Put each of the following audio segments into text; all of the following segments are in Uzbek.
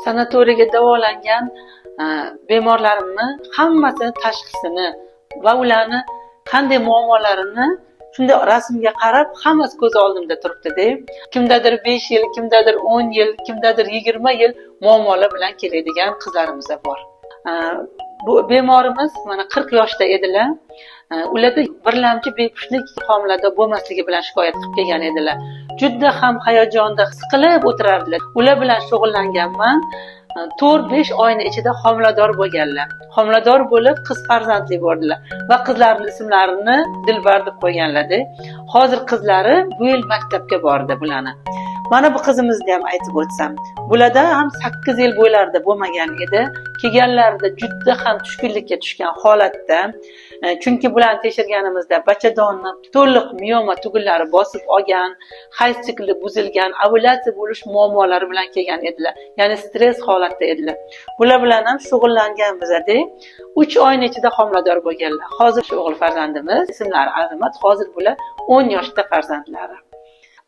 Sanatoriyga davolangan bemorlarimni hammasini tashxisini va ularni qanday muammolarini shunday rasmga qarab hammasi ko'z oldimda turibdi-da. Kimdadir 5 yil, kimdadir 10 yil, kimdadir 20 yil muammolar bilan keladigan qizlarimiz bor. Bu bemorimiz mana 40 yoshda edilar. Ularda birlamchi bepushtlik homilador bo'lmasligi bilan shikoyat qilib kelgan edilar. Juda ham hayajonda siqilib o'tirardilar. Ular bilan shug'ullanganman. 4-5 oyning ichida homilador bo'lganlar. Homilador bo'lib qiz farzandli bo'ldilar va qizlarning ismlarini Dilbar deb qo'yganlar-da. Hozir qizlari bu yil maktabga bordi bularni. Mana bu qizimizni ham aytib o'tsam, bularda ham 8 yil bo'ylarida bo'lmagan edi. Kelganlarida juda ham tushkunlikka tushgan holatda, chunki bularni tekshirganimizda bachadonni to'liq miyoma tugunlari bosib olgan, hayz sikli buzilgan, ovulyatsiya bo'lish muammolari bilan kelgan edilar. Ya'ni stress holatda edilar. Bular bilan ham shug'ullanganmiz-da. 3 oyning ichida homilador bo'lganlar. Hozir shu o'g'il farzandimiz, ismlari Azimat, hozir bular 10 yoshda farzandlari.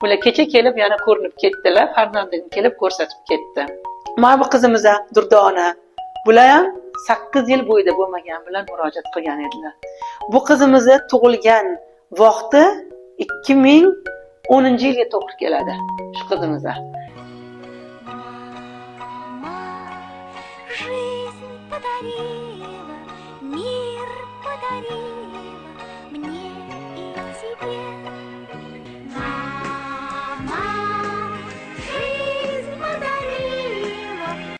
Bular kecha kelib yana ko'rinib ketdilar, farzandini kelib ko'rsatib ketdi. Mana bu qizimiz Durdona. Bular ham 8 yil bo'yida bo'lmagan bilan murojaat qilgan edilar. Bu qizimiz tug'ilgan vaqti 2010-yilga to'g'ri keladi. Shu qizimiz.